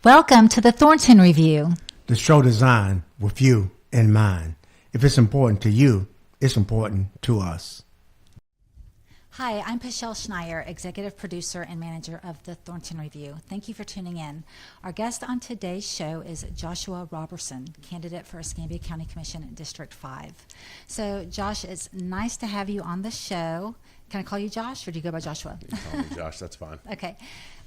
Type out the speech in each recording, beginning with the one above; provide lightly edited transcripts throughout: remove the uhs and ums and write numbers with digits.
Welcome to the Thornton Review. The show designed with you in mind. If it's important to you, it's important to us. Hi, I'm Pueschel, Schneier, executive producer and manager of the Thornton Review. Thank you for tuning in. Our guest on today's show is Joshua Roberson, candidate for Escambia County Commission in District 5. So, Josh, it's nice to have you on the show. Can I call you Josh, or do you go by Joshua? You can call me Josh, that's fine. Okay.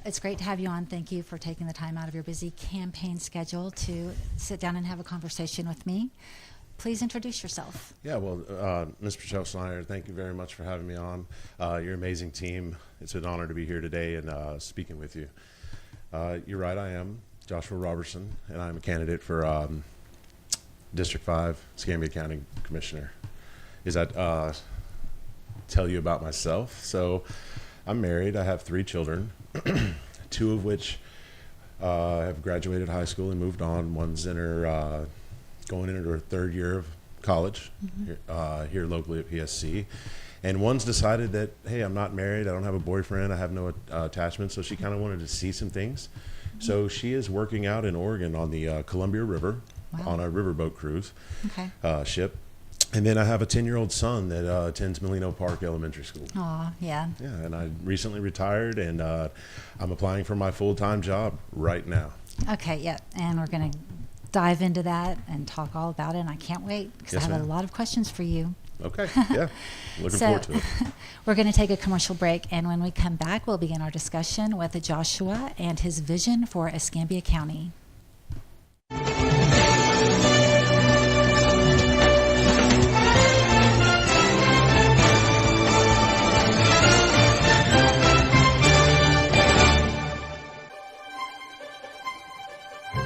It's great to have you on. Thank you for taking the time out of your busy campaign schedule to sit down and have a conversation with me. Please introduce yourself. Yeah, well, Ms. Pueschel Schneier, thank you very much for having me on. Your amazing team. It's an honor to be here today and speaking with you. You're right, I am Joshua Roberson, and I'm a candidate for District 5, Escambia County Commissioner. Is that tell you about myself? So I'm married. I have 3 children, 2 of which have graduated high school and moved on. One's in her going into her 3rd year of college here locally at PSC. And one's decided that, hey, I'm not married, I don't have a boyfriend, I have no attachment, so she kind of wanted to see some things. So she is working out in Oregon on the Columbia River on a riverboat cruise ship. And then I have a 10-year-old son that attends Molino Park Elementary School. Aw, yeah. Yeah, and I recently retired, and I'm applying for my full-time job right now. Okay, yeah, and we're going to dive into that and talk all about it, and I can't wait because I have a lot of questions for you. Okay, yeah, looking forward to it. We're going to take a commercial break, and when we come back, we'll begin our discussion with Joshua and his vision for Escambia County.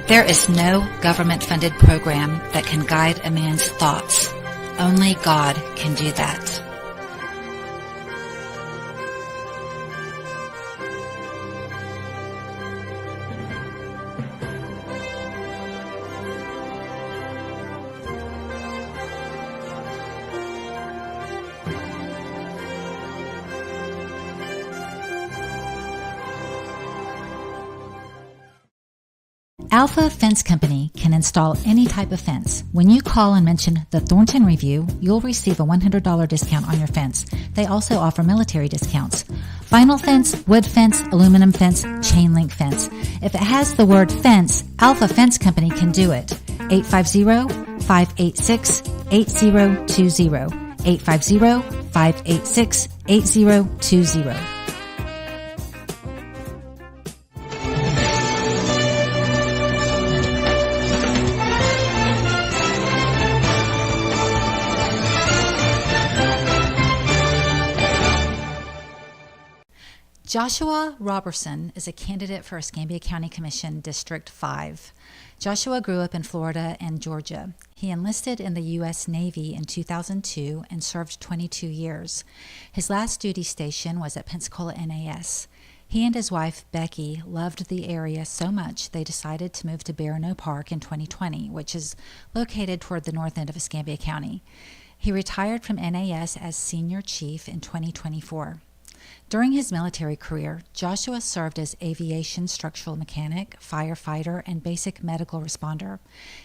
There is no government-funded program that can guide a man's thoughts. Only God can do that. Alpha Fence Company can install any type of fence. When you call and mention the Thornton Review, you'll receive a $100 discount on your fence. They also offer military discounts. Vinyl fence, wood fence, aluminum fence, chain link fence. If it has the word fence, Alpha Fence Company can do it. 850-586-8020. 850-586-8020. Joshua Roberson is a candidate for Escambia County Commission District 5. Joshua grew up in Florida and Georgia. He enlisted in the U.S. Navy in 2002 and served 22 years. His last duty station was at Pensacola NAS. He and his wife, Becky, loved the area so much they decided to move to Barano Park in 2020, which is located toward the north end of Escambia County. He retired from NAS as senior chief in 2024. During his military career, Joshua served as aviation structural mechanic, firefighter, and basic medical responder.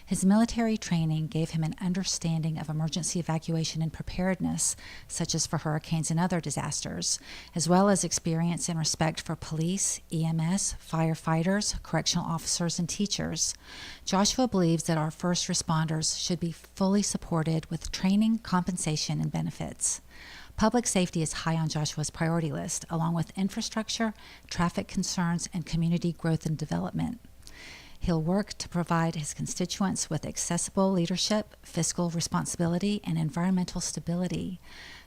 His military training gave him an understanding of emergency evacuation and preparedness, such as for hurricanes and other disasters, as well as experience and respect for police, EMS, firefighters, correctional officers, and teachers. Joshua believes that our first responders should be fully supported with training, compensation, and benefits. Public safety is high on Joshua's priority list, along with infrastructure, traffic concerns, and community growth and development. He'll work to provide his constituents with accessible leadership, fiscal responsibility, and environmental stability.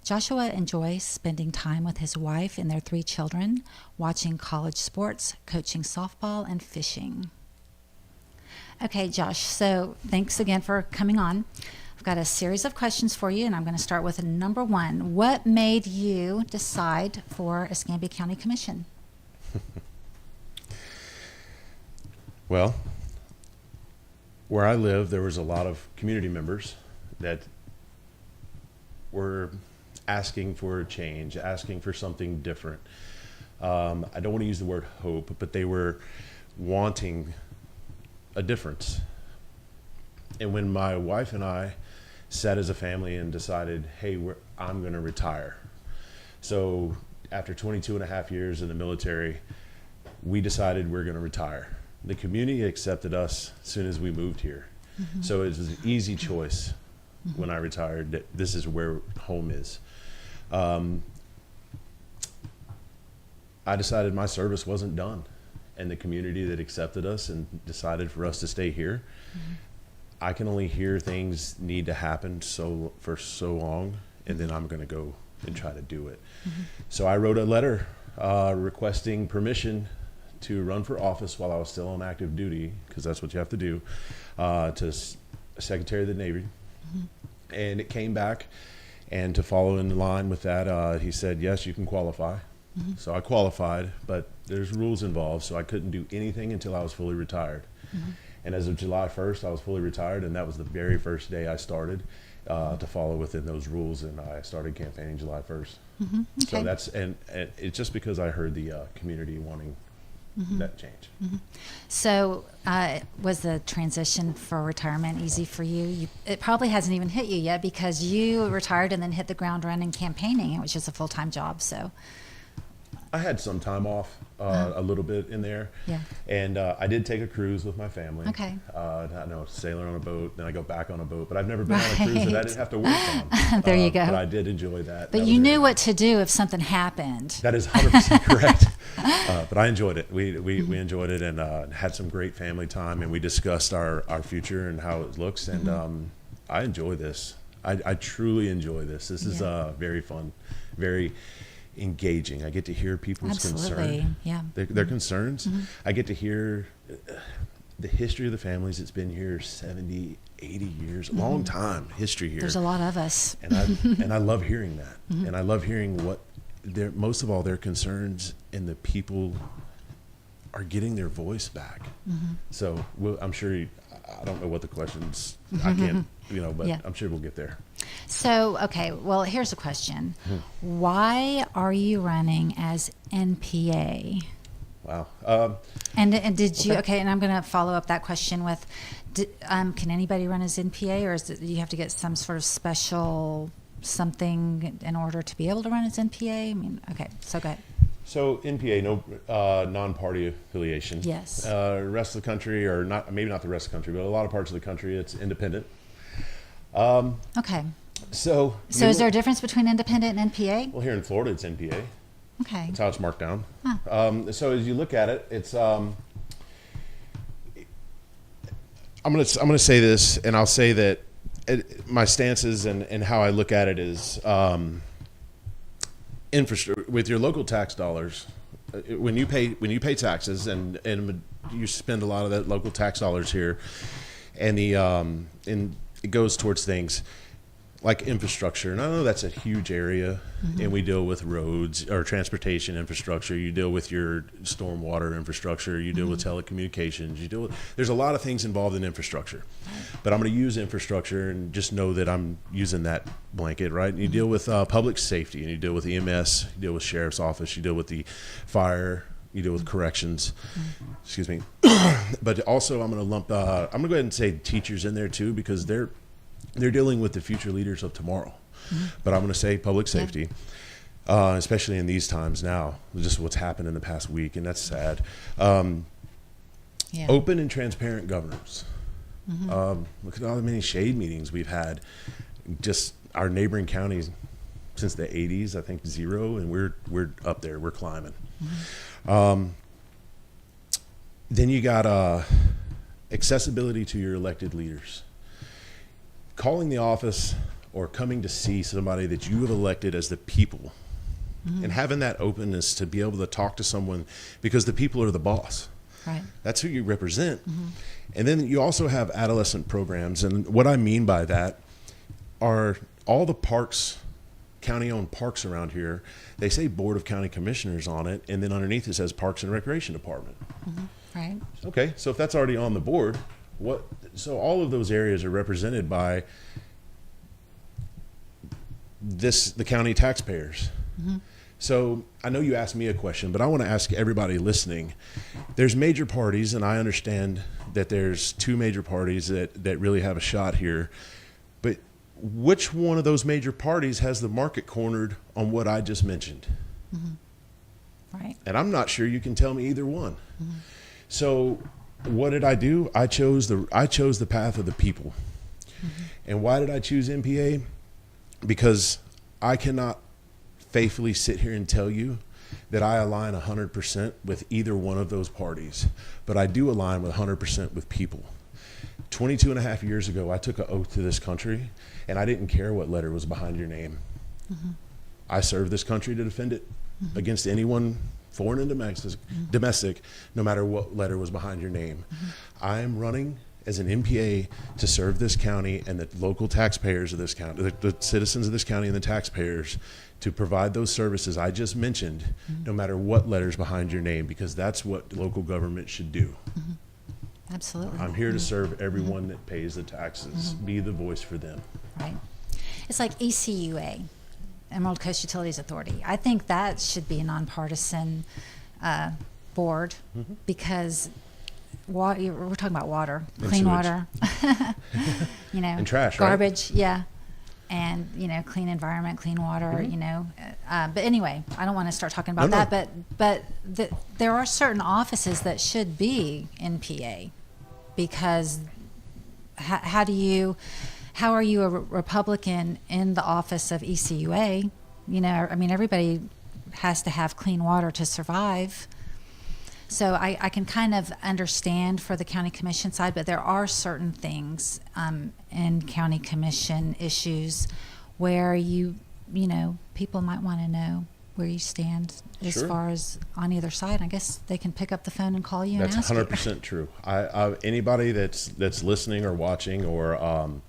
Joshua enjoys spending time with his wife and their 3 children, watching college sports, coaching softball, and fishing. Okay, Josh, so thanks again for coming on. I've got a series of questions for you, and I'm going to start with number 1. What made you decide for Escambia County Commission? Well, where I live, there was a lot of community members that were asking for a change, asking for something different. I don't want to use the word hope, but they were wanting a difference. And when my wife and I sat as a family and decided, hey, I'm going to retire. So after 22 and a half years in the military, we decided we're going to retire. The community accepted us as soon as we moved here. So it was an easy choice when I retired that this is where home is. I decided my service wasn't done, and the community that accepted us and decided for us to stay here, I can only hear things need to happen for so long, and then I'm going to go and try to do it. So I wrote a letter requesting permission to run for office while I was still on active duty, because that's what you have to do, to Secretary of the Navy. And it came back, and to follow in line with that, he said, yes, you can qualify. So I qualified, but there's rules involved, so I couldn't do anything until I was fully retired. And as of July 1st, I was fully retired, and that was the very first day I started to follow within those rules, and I started campaigning July 1st. Okay. So that's, and it's just because I heard the community wanting that change. So was the transition for retirement easy for you? It probably hasn't even hit you yet, because you retired and then hit the ground running campaigning, which is a full-time job. So I had some time off, a little bit in there. Yeah. And I did take a cruise with my family. Okay. I know, sailor on a boat, then I go back on a boat. But I've never been on a cruise that I didn't have to work on. There you go. But I did enjoy that. But That you was knew very what to do if something happened. That is 100% correct. But I enjoyed it. We enjoyed it, and had some great family time, and we discussed our future and how it looks. And I enjoy this. I truly enjoy this. This is very fun, very engaging. I get to hear people's concerns. Yeah. Their concerns. I get to hear the history of the families. It's been here 70, 80 years, a long time history here. There's a lot of us. And I love hearing that. And I love hearing what most of all their concerns, and the people are getting their voice back. So I'm sure I don't know what the questions, I can't, but I'm sure we'll get there. So, okay, well, here's a question. Why are you running as NPA? Wow. And did you, and I'm going to follow up that question with, can anybody run as NPA, or is it you have to get some sort of special something in order to be able to run as NPA? I mean, okay, so go ahead. So NPA, no non-party affiliation. Yes. Rest of the country, or not, maybe not the rest of the country, but a lot of parts of the country, it's independent. Okay. So is there a difference between independent and NPA? Well, here in Florida, it's NPA. Okay. That's how it's marked down. Huh. So as you look at it, it's I'm gonna say this, and I'll say that my stances and how I look at it is infrastructure with your local tax dollars. When you pay taxes, and you spend a lot of that local tax dollars here, and and it goes towards things like infrastructure. And I know that's a huge area, and we deal with roads or transportation infrastructure. You deal with your stormwater infrastructure. You deal with telecommunications. There's a lot of things involved in infrastructure. But I'm going to use infrastructure and just know that I'm using that blanket, right? And you deal with public safety, and you deal with EMS, you deal with sheriff's office, you deal with the fire, you deal with corrections. Excuse me. But also I'm going to lump, I'm going to go ahead and say teachers in there too, because they're dealing with the future leaders of tomorrow. But I'm going to say public safety, especially in these times now, just what's happened in the past week, and that's sad. Open and transparent governance. Look at all the many shade meetings we've had. Just our neighboring counties since the 80s, I think 0, and we're up there. We're climbing. Then you got accessibility to your elected leaders. Calling the office or coming to see somebody that you have elected as the people, and having that openness to be able to talk to someone, because the people are the boss. Right. That's who you represent. And then you also have adolescent programs. And what I mean by that are all the parks, county-owned parks around here. They say Board of County Commissioners on it, and then underneath it says Parks and Recreation Department. Right. Okay, so if that's already on the board, so all of those areas are represented by the county taxpayers. So I know you asked me a question, but I want to ask everybody listening. There's major parties, and I understand that there's two major parties that really have a shot here. But which one of those major parties has the market cornered on what I just mentioned? Right. And I'm not sure you can tell me either one. So what did I do? I chose the path of the people. And why did I choose MPA? Because I cannot faithfully sit here and tell you that I align 100% with either one of those parties, but I do align with 100% with people. 22 and a half years ago, I took an oath to this country, and I didn't care what letter was behind your name. I served this country to defend it against anyone, foreign and domestic, no matter what letter was behind your name. I am running as an MPA to serve this county and the local taxpayers of this county, the citizens of this county and the taxpayers, to provide those services I just mentioned, no matter what letters behind your name, because that's what local government should do. Absolutely. I'm here to serve everyone that pays the taxes, be the voice for them. Right. It's like ECUA, Emerald Coast Utilities Authority. I think that should be a nonpartisan board because we're talking about water, And clean sewage. water, And trash, right? garbage, and clean environment, clean water, But anyway, I don't want to start talking about that. But there are certain offices that should be in PA, because how are you a Republican in the office of ECUA? Everybody has to have clean water to survive. So I can kind of understand for the county commission side, but there are certain things in county commission issues where people might want to know where you stand as far as on either side. I guess they can pick up the phone and call you and ask you. That's 100% true. Anybody that's listening or watching or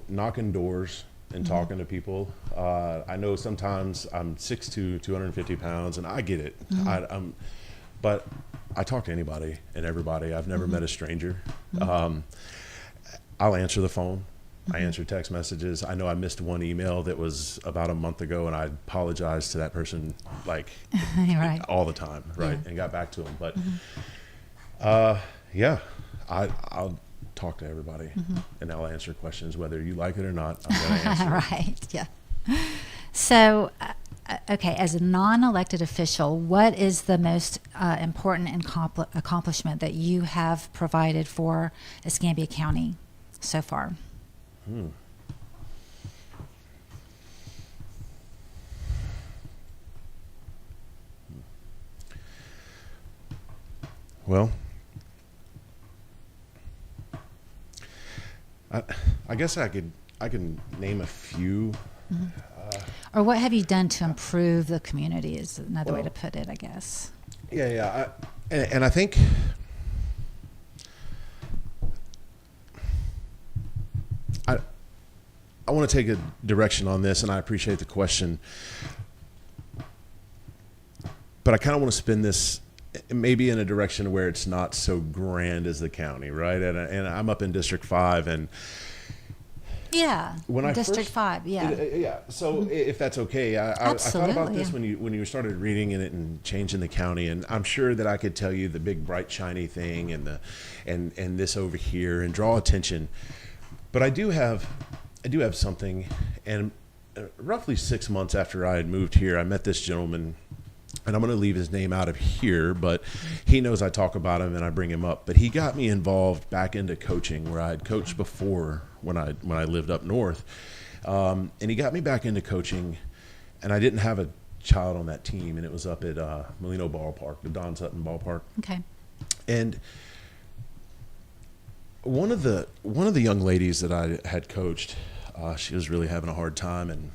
knocking doors and talking to people. I know sometimes I'm 6'2", 250 pounds, and I get it. But I talk to anybody and everybody. I've never met a stranger. I'll answer the phone. I answer text messages. I know I missed one email that was about a month ago, and I apologized to that person Right. all the time, right? And got back to them. But I'll talk to everybody, and I'll answer questions whether you like it or not. I'm going to answer. Right. Yeah. So. Okay, as a non-elected official, what is the most important accomplishment that you have provided for Escambia County so far? Well, I guess I can name a few. Or what have you done to improve the community is another way to put it, I guess. Yeah. And I think I want to take a direction on this, and I appreciate the question. But I kind of want to spin this maybe in a direction where it's not so grand as the county, right? And I'm up in District 5, and yeah, when District 5, yeah. Yeah, so if that's okay, I thought about this yeah. when you started reading it and changing the county, and I'm sure that I could tell you the big bright shiny thing and this over here and draw attention, but I do have something. And roughly 6 months after I had moved here, I met this gentleman. And I'm going to leave his name out of here, but he knows I talk about him and I bring him up. But he got me involved back into coaching, where I had coached before when I lived up north. And he got me back into coaching, and I didn't have a child on that team, and it was up at Molino Ballpark, the Don Sutton Ballpark. Okay. And one of the young ladies that I had coached, she was really having a hard time, and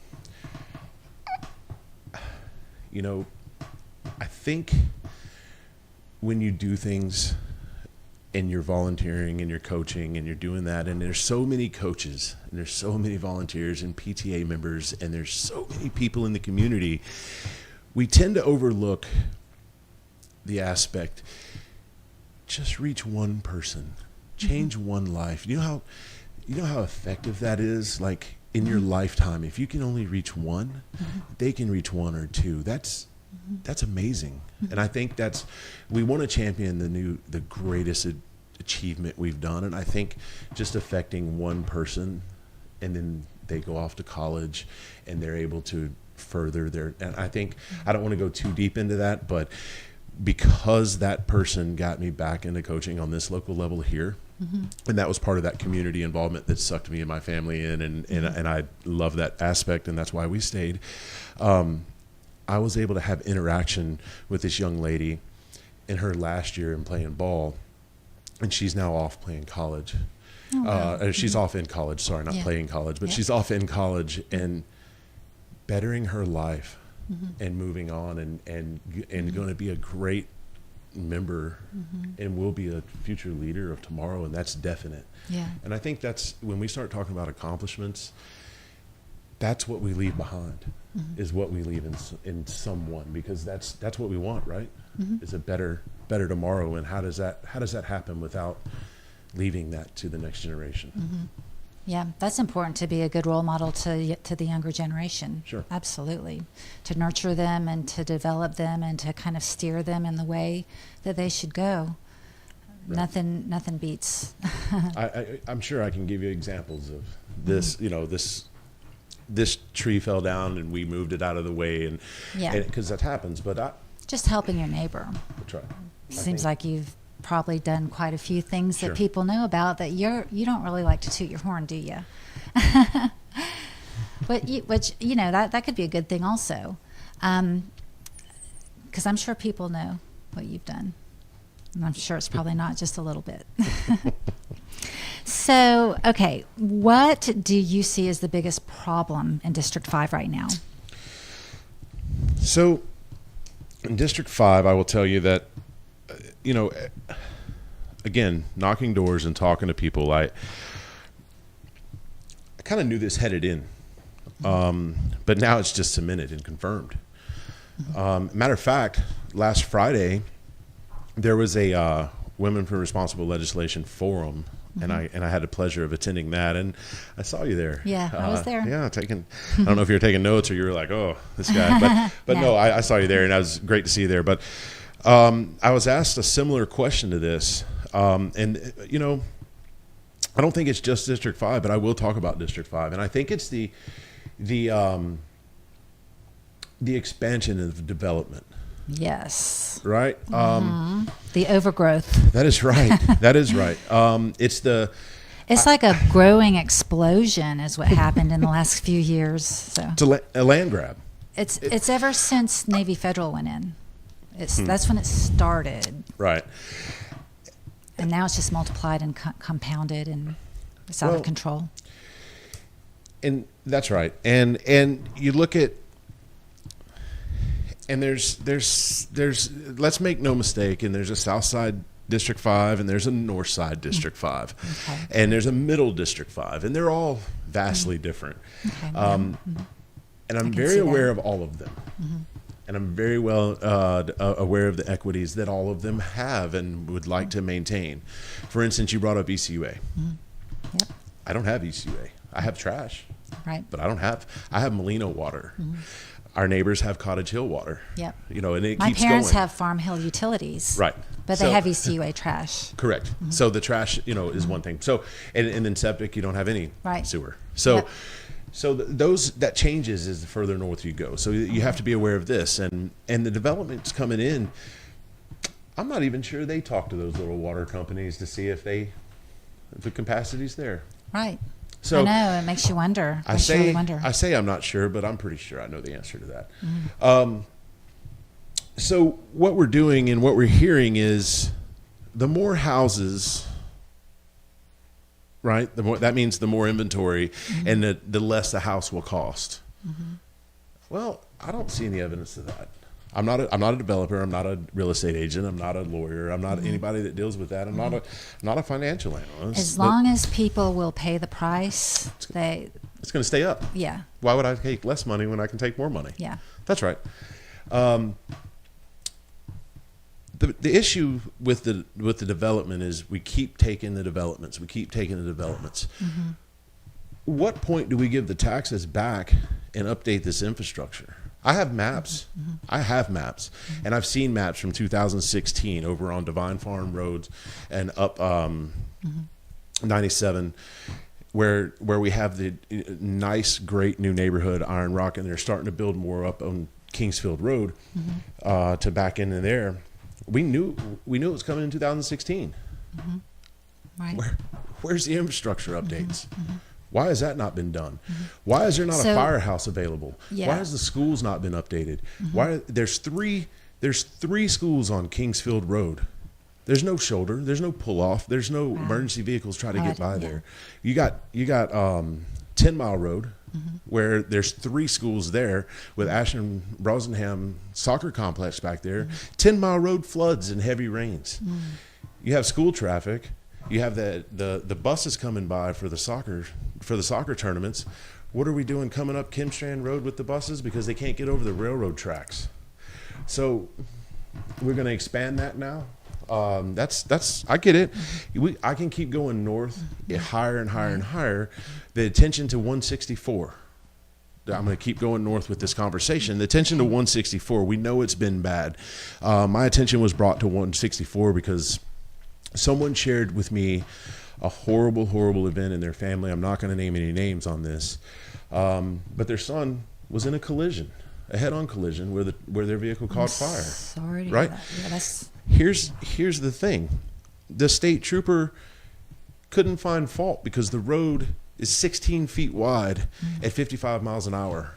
I think when you do things and you're volunteering and you're coaching and you're doing that, and there's so many coaches and there's so many volunteers and PTA members and there's so many people in the community, we tend to overlook the aspect, just reach one person, change one life. You know how you know how effective that is? Like in your lifetime, if you can only reach one, they can reach one or two. That's amazing. And I think we want to champion the greatest achievement we've done. And I think just affecting one person, and then they go off to college and they're able to further and I think, I don't want to go too deep into that, but because that person got me back into coaching on this local level here, and that was part of that community involvement that sucked me and my family in, and I love that aspect, and that's why we stayed. I was able to have interaction with this young lady in her last year in playing ball, and she's now off playing college. Oh, wow. She's off in college, sorry, not playing college, but she's off in college and bettering her life and moving on and going to be a great member and will be a future leader of tomorrow, and that's definite. Yeah. And I think that's when we start talking about accomplishments, that's what we leave behind, is what we leave in someone, because that's what we want, right? Is a better tomorrow. And how does that happen without leaving that to the next generation? Yeah, that's important, to be a good role model to the younger generation. Sure. Absolutely. To nurture them and to develop them and to kind of steer them in the way that they should go. Right. Nothing beats. I'm sure I can give you examples of this, this tree fell down and we moved it out of the way, and because that happens, but just helping your neighbor. That's right. Seems like you've probably done quite a few things that people know about that you don't really like to toot your horn, do you? Which that could be a good thing also, because I'm sure people know what you've done, and I'm sure it's probably not just a little bit. So, okay, what do you see as the biggest problem in District 5 right now? So, in District 5, I will tell you that, again, knocking doors and talking to people, I kind of knew this headed in, but now it's just cemented and confirmed. Matter of fact, last Friday, there was a Women for Responsible Legislation forum, and I had the pleasure of attending that, and I saw you there. Yeah, I was there. Yeah, I don't know if you were taking notes or you were like, oh, this guy, but no, I saw you there, and it was great to see you there. But I was asked a similar question to this, and I don't think it's just District 5, but I will talk about District 5, and I think it's the expansion of development. Yes. Right? The overgrowth. That is right. That is right. It's like a growing explosion is what happened in the last few years. So it's a land grab. It's ever since Navy Federal went in. That's when it started. Right. And now it's just multiplied and compounded, and it's out of control. And that's right. And you look at, and there's let's make no mistake, and there's a South Side District 5 and there's a North Side District 5. Okay. And there's a Middle District 5, and they're all vastly different. Okay. And I'm very aware of all of them. And I'm very well aware of the equities that all of them have and would like to maintain. For instance, you brought up ECUA. Yep. I don't have ECUA. I have trash. Right. But I have Molino water. Our neighbors have Cottage Hill water. Yep. And it keeps going. My parents have Farm Hill Utilities. Right. But they have ECUA trash. Correct. So the trash, is one thing. So, and then septic, you don't have any sewer. So, that changes as the further north you go. So you have to be aware of this, and the developments coming in. I'm not even sure they talk to those little water companies to see if the capacity's there. Right. So I know, it makes you wonder. I say I'm not sure, but I'm pretty sure I know the answer to that. So what we're doing and what we're hearing is the more houses, right? That means the more inventory, and the less the house will cost. Well, I don't see any evidence of that. I'm not a developer. I'm not a real estate agent. I'm not a lawyer. I'm not anybody that deals with that. I'm not a financial analyst. As long as people will pay the price, it's going to stay up. Yeah. Why would I take less money when I can take more money? Yeah. That's right. the issue with the development is we keep taking the developments. Mm-hmm. What point do we give the taxes back and update this infrastructure? I have maps. Mm-hmm. And I've seen maps from 2016 over on Divine Farm roads and up 97, where we have the nice, great new neighborhood Iron Rock, and they're starting to build more up on Kingsfield Road to back into there. We knew it was coming in 2016. Mm-hmm. Right. Where's the infrastructure updates? Mm-hmm. Why has that not been done? Why is there not a firehouse available? Yeah. Why has the schools not been updated? Why there's three schools on Kingsfield Road. There's no shoulder. There's no pull off. There's no emergency vehicles trying to get by there. You got 10 Mile Road, where there's 3 schools there with Ashton Brosenham soccer complex back there. 10 Mile Road floods and heavy rains. You have school traffic. You have the buses coming by for the soccer tournaments. What are we doing coming up Kim Strand Road with the buses? Because they can't get over the railroad tracks. So we're going to expand that now. That's I get it. I can keep going north, higher and higher and higher. The attention to 164. I'm going to keep going north with this conversation. The attention to 164. We know it's been bad. My attention was brought to 164 because someone shared with me a horrible, horrible event in their family. I'm not going to name any names on this, but their son was in a collision, a head-on collision where their vehicle caught fire. Sorry to right? hear that. Yeah, that's... Here's the thing. The state trooper couldn't find fault because the road is 16 feet wide at 55 miles an hour.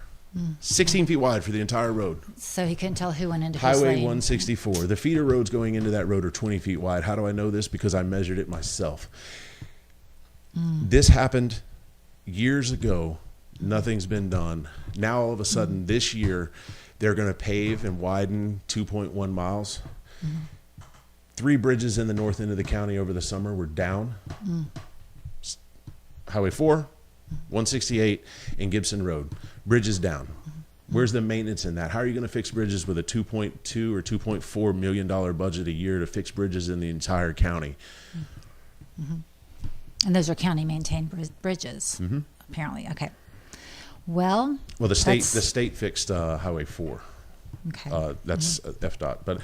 16 feet wide for the entire road. So he couldn't tell who went into his Highway lane. 164. The feeder roads going into that road are 20 feet wide. How do I know this? Because I measured it myself. This happened years ago. Nothing's been done. Now all of a sudden this year they're going to pave and widen 2.1 miles. 3 bridges in the north end of the county over the summer were down. Highway 4, 168, and Gibson Road. Bridges down. Where's the maintenance in that? How are you going to fix bridges with a $2.2 or $2.4 million budget a year to fix bridges in the entire county? And those are county maintained bridges, apparently. Okay. Well, the state fixed Highway 4. Okay. That's FDOT. But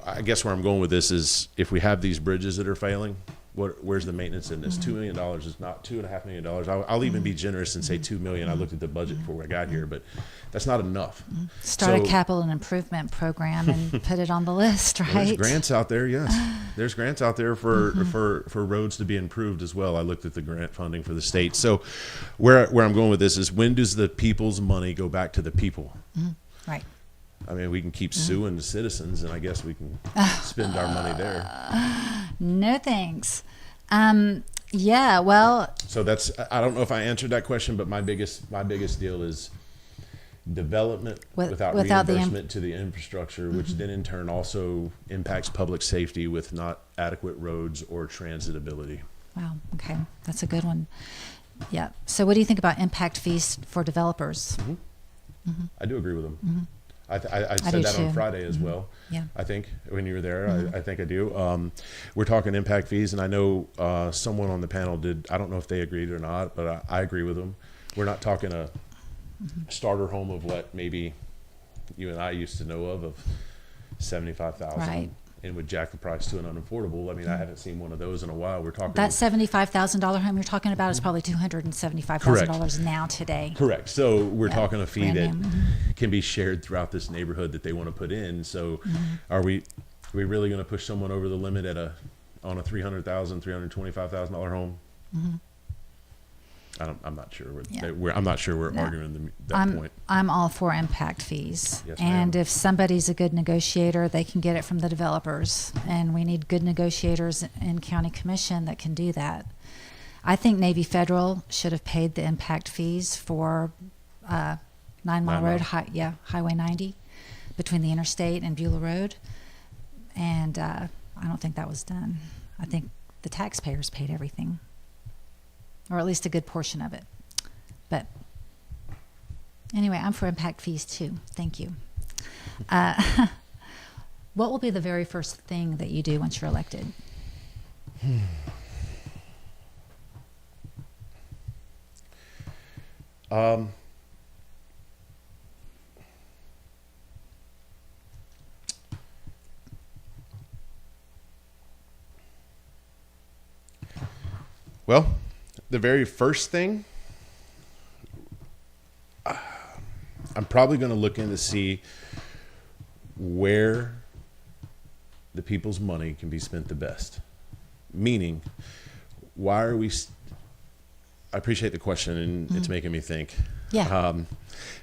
I guess where I'm going with this is if we have these bridges that are failing, where's the maintenance in this? $2 million is not $2.5 million. I'll even be generous and say $2 million. I looked at the budget before I got here, but that's not enough. Start a capital and improvement program and put it on the list, right? There's grants out there, yes. There's grants out there for roads to be improved as well. I looked at the grant funding for the state. So where I'm going with this is when does the people's money go back to the people? Right. I mean, we can keep suing the citizens, and I guess we can spend our money there. No thanks. Yeah, well. So I don't know if I answered that question, but my biggest deal is development without reimbursement to the infrastructure, which then in turn also impacts public safety with not adequate roads or transitability. Wow. Okay. That's a good one. Yeah. So what do you think about impact fees for developers? I do agree with them. I do said that too. on Friday as well. Yeah. I think when you were there, I think I do. We're talking impact fees, and I know someone on the panel did. I don't know if they agreed or not, but I agree with them. We're not talking a starter home of what maybe you and I used to know of $75,000, Right. and would jack the price to an unaffordable. I mean, I haven't seen one of those in a while. We're talking That $75,000 home you're talking about is probably $275,000 now today. Correct. So we're Yeah, talking a fee brand that new. can be shared throughout this neighborhood that they want to put in. So are we really going to push someone over the limit on a $300,000, $325,000 home? I'm not sure. I'm not sure we're arguing that point. I'm all for impact fees. Yes, and ma'am. if somebody's a good negotiator, they can get it from the developers. And we need good negotiators in county commission that can do that. I think Navy Federal should have paid the impact fees for 9 Mile Road, Highway 90, between the interstate and Beulah Road. And I don't think that was done. I think the taxpayers paid everything, or at least a good portion of it. But anyway, I'm for impact fees too. Thank you. What will be the very first thing that you do once you're elected? Well, the very first thing, I'm probably going to look in to see where the people's money can be spent the best. Meaning, why are we... I appreciate the question, and it's making me think. Yeah.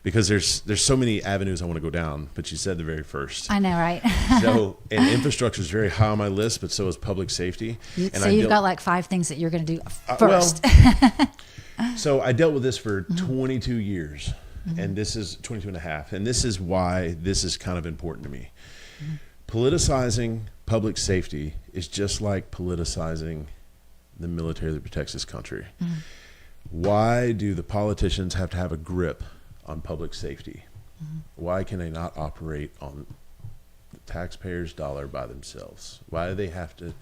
Because there's so many avenues I want to go down, but you said the very first. I know, right? So, and infrastructure is very high on my list, but so is public safety. So you've got like 5 things that you're going to do first. So I dealt with this for 22 years, and this is 22 and a half, and this is why this is kind of important to me. Politicizing public safety is just like politicizing the military that protects this country. Why do the politicians have to have a grip on public safety? Why can they not operate on the taxpayers' dollar by themselves? Why do they have to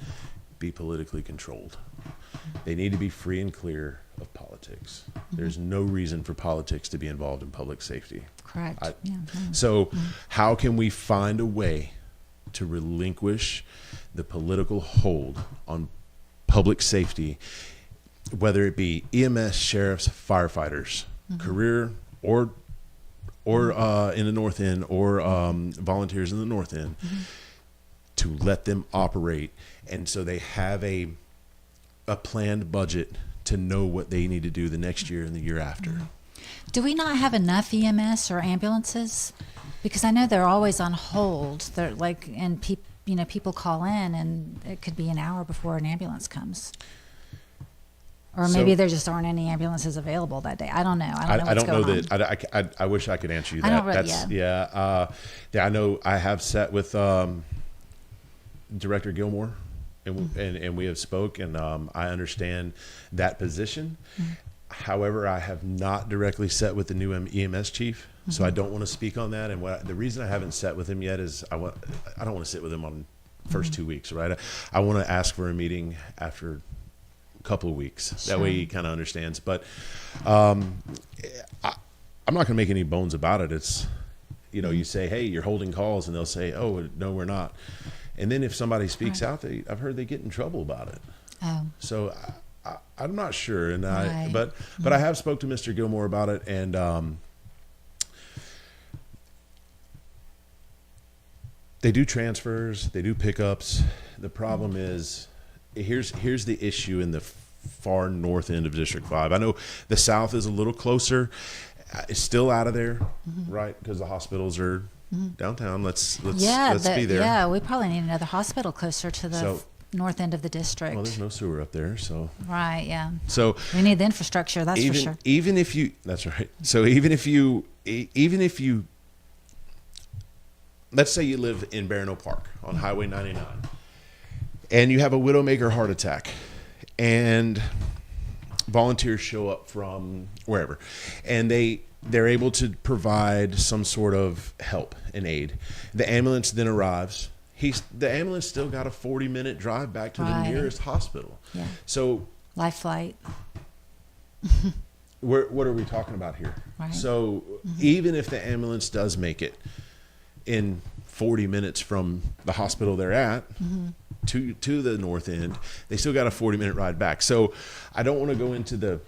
be politically controlled? They need to be free and clear of politics. There's no reason for politics to be involved in public safety. Correct. So how can we find a way to relinquish the political hold on public safety, whether it be EMS, sheriffs, firefighters, career or in the North End, or volunteers in the North End, to let them operate, and so they have a planned budget to know what they need to do the next year and the year after. Do we not have enough EMS or ambulances? Because I know they're always on hold. They're like, and people call in, and it could be an hour before an ambulance comes. Or maybe there just aren't any ambulances available that day. I don't know. I don't know that. I wish I could answer you that. I don't really, yeah. I know I have sat with Director Gilmore, and we have spoke, and I understand that position. However, I have not directly sat with the new EMS chief, so I don't want to speak on that. And the reason I haven't sat with him yet is I don't want to sit with him on first 2 weeks, right? I want to ask for a meeting after couple of weeks. Sure. That way he kind of understands. But I'm not going to make any bones about it. It's, you say, hey, you're holding calls, and they'll say, oh, no, we're not. And then if somebody speaks out, I've heard they get in trouble about it. Oh. So I'm not sure. And but I have spoke to Mr. Gilmore about it, and they do transfers, they do pickups. The problem is, here's the issue in the far north end of District 5. I know the south is a little closer. It's still out of there, right? Because the hospitals are downtown. Let's be there. Yeah, we probably need another hospital closer to the north end of the district. Well, there's no sewer up there, so. Right, yeah. So we need the infrastructure, that's for sure. Even if you, that's right. So even if you, let's say you live in Barron Park on Highway 99. And you have a widowmaker heart attack, and volunteers show up from wherever, and they're able to provide some sort of help and aid. The ambulance then arrives. The ambulance still got a 40-minute drive back to the nearest hospital. Yeah. So life flight. What are we talking about here? Right. So even if the ambulance does make it in 40 minutes from the hospital they're at, to the north end, they still got a 40-minute ride back. So I don't want to go into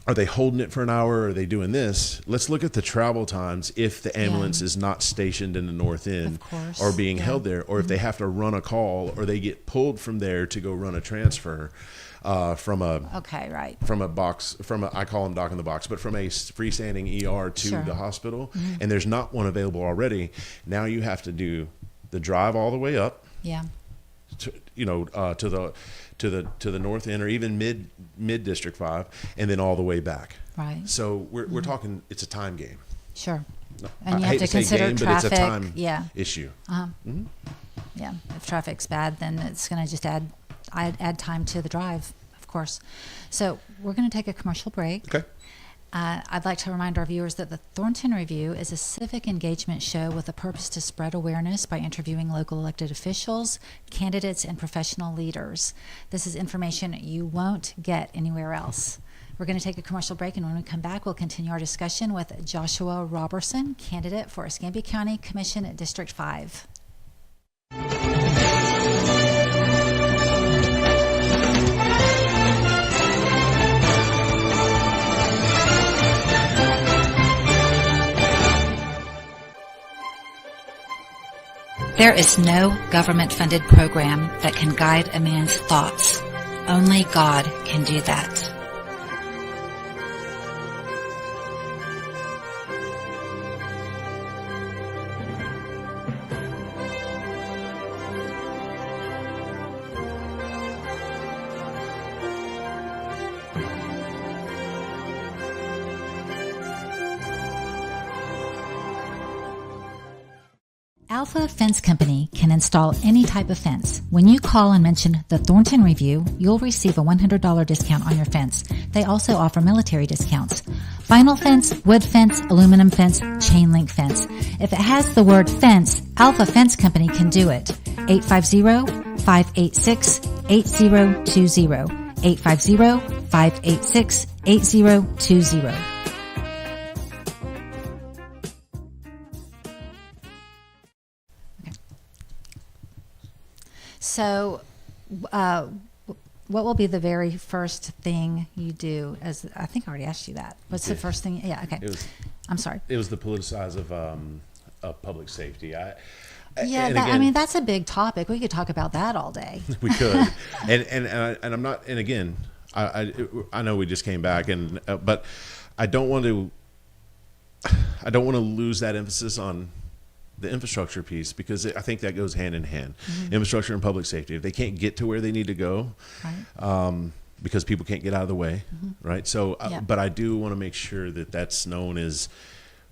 are they holding it for an hour, or are they doing this? Let's look at the travel times if the ambulance is not stationed in the north end or being held there, or if they have to run a call, or they get pulled from there to go run a transfer from a box, I call them dock in the box, but from a freestanding ER to the hospital, and there's not one available already. Now you have to do the drive all the way up. Yeah. To the north end, or even mid District 5, and then all the way back. Right. So we're talking, it's a time game. Sure. And you have to consider traffic. But it's a time issue. Yeah. If traffic's bad, then it's going to just add time to the drive, of course. So we're going to take a commercial break. Okay. I'd like to remind our viewers that the Thornton Review is a civic engagement show with a purpose to spread awareness by interviewing local elected officials, candidates, and professional leaders. This is information you won't get anywhere else. We're going to take a commercial break, and when we come back, we'll continue our discussion with Joshua Roberson, candidate for Escambia County Commission at District 5. There is no government-funded program that can guide a man's thoughts. Only God can do that. Alpha Fence Company can install any type of fence. When you call and mention the Thornton Review, you'll receive a $100 discount on your fence. They also offer military discounts. Vinyl fence, wood fence, aluminum fence, chain link fence. If it has the word fence, Alpha Fence Company can do it. 850-586-8020. 850-586-8020. So, what will be the very first thing you do? As I think I already asked you that. What's the first thing? Yeah, okay. I'm sorry. It was the politicize of public safety. I mean, that's a big topic. We could talk about that all day. We could, and I'm not. And again, I know we just came back, and but I don't want to lose that emphasis on the infrastructure piece, because I think that goes hand in hand. Mm-hmm. Infrastructure and public safety. If they can't get to where they need to go, right. Because people can't get out of the way, mm-hmm. right? So, but I do want to make sure that that's known as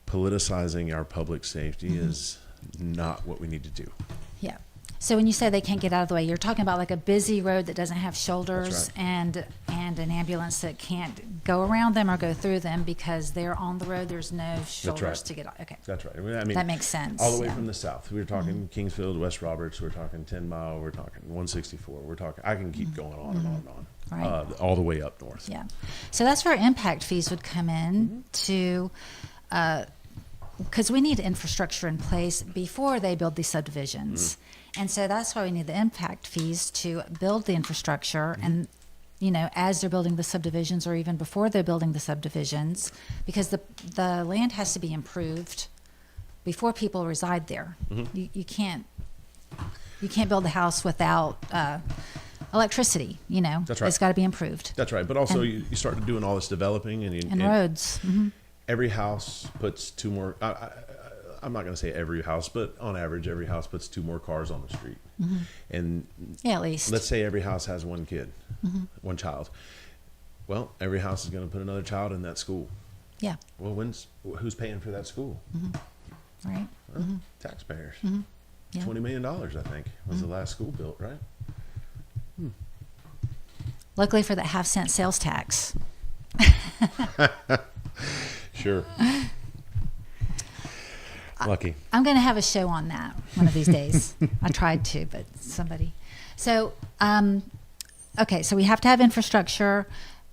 politicizing our public safety mm-hmm. is not what we need to do. Yeah. So when you say they can't get out of the way, you're talking about like a busy road that doesn't have shoulders, right. and an ambulance that can't go around them or go through them because they're on the road. There's no shoulders to get on. Okay. That's right. I mean, that makes sense. All the way from the south. We were talking mm-hmm. Kingsfield, West Roberts. We're talking 10 Mile. We're talking 164. We're talking. I can keep going on and on and on. Right. All the way up north. Yeah. So that's where impact fees would come in to. Because we need infrastructure in place before they build these subdivisions. Mm-hmm. And so that's why we need the impact fees to build the infrastructure mm-hmm. and, as they're building the subdivisions or even before they're building the subdivisions, because the land has to be improved before people reside there. Mm-hmm. You can't build a house without electricity, That's right. It's got to be improved. That's right. But also you start doing all this developing and roads. Mm-hmm. Every house puts two more. I'm not going to say every house, but on average, every house puts two more cars on the street. Mm-hmm. And at least. Let's say every house has one kid, mm-hmm. one child. Well, every house is going to put another child in that school. Yeah. Well, who's paying for that school? Mm-hmm. Right. Well, mm-hmm. Taxpayers. Mm-hmm. Yeah. $20 million, I think, was mm-hmm. the last school built, right? Luckily for that half-cent sales tax. Sure. Lucky. I'm going to have a show on that one of these days. I tried to, but somebody. So, okay, so we have to have infrastructure.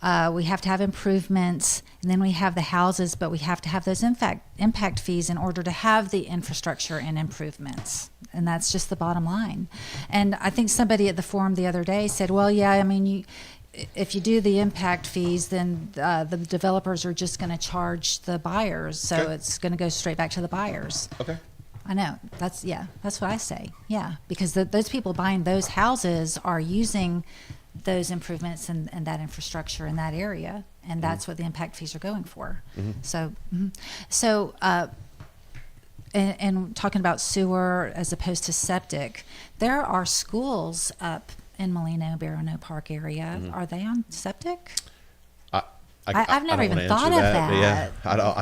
We have to have improvements, and then we have the houses, but we have to have those impact fees in order to have the infrastructure and improvements. And that's just the bottom line. And I think somebody at the forum the other day said, well, yeah, I mean, if you do the impact fees, then the developers are just going to charge the buyers. So okay. It's going to go straight back to the buyers. Okay. I know. That's what I say. Yeah. Because those people buying those houses are using those improvements and that infrastructure in that area. And that's what the impact fees are going for. Mm-hmm. So, and talking about sewer as opposed to septic, there are schools up in Molino, Barrono Park area. Mm-hmm. Are they on septic? I've never even thought of that. Yeah, I don't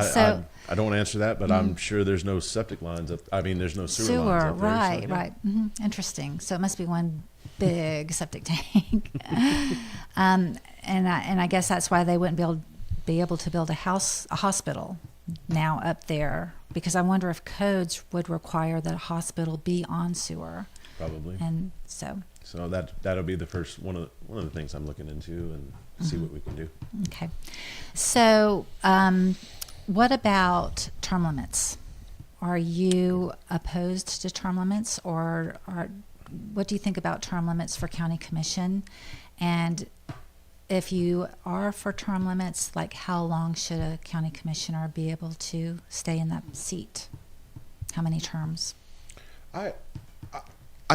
want to answer that, but I'm sure there's no septic lines up. I mean, there's no sewer lines up there. Right, so, yeah. right. Mm-hmm. Interesting. So it must be one big septic tank. And I guess that's why they wouldn't be able to build a hospital now up there, because I wonder if codes would require that a hospital be on sewer. Probably. And so that'll be the first one of the things I'm looking into and see what we can do. Okay. So what about term limits? Are you opposed to term limits, or what do you think about term limits for county commission? And if you are for term limits, like how long should a county commissioner be able to stay in that seat? How many terms? I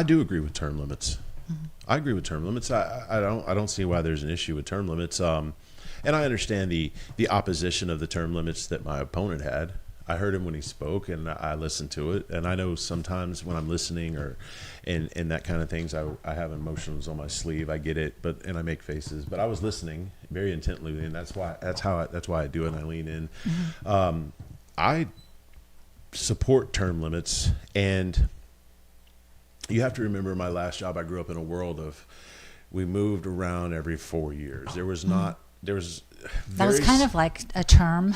do agree with term limits. Mm-hmm. I agree with term limits. I don't see why there's an issue with term limits. And I understand the opposition of the term limits that my opponent had. I heard him when he spoke, and I listened to it. And I know sometimes when I'm listening and that kind of things, I have emotions on my sleeve. I get it, and I make faces. But I was listening very intently, and that's why I do it. And I lean in. Mm-hmm. I support term limits, and you have to remember my last job. I grew up in a world of we moved around every 4 years. There was not. There was. That was kind of like a term.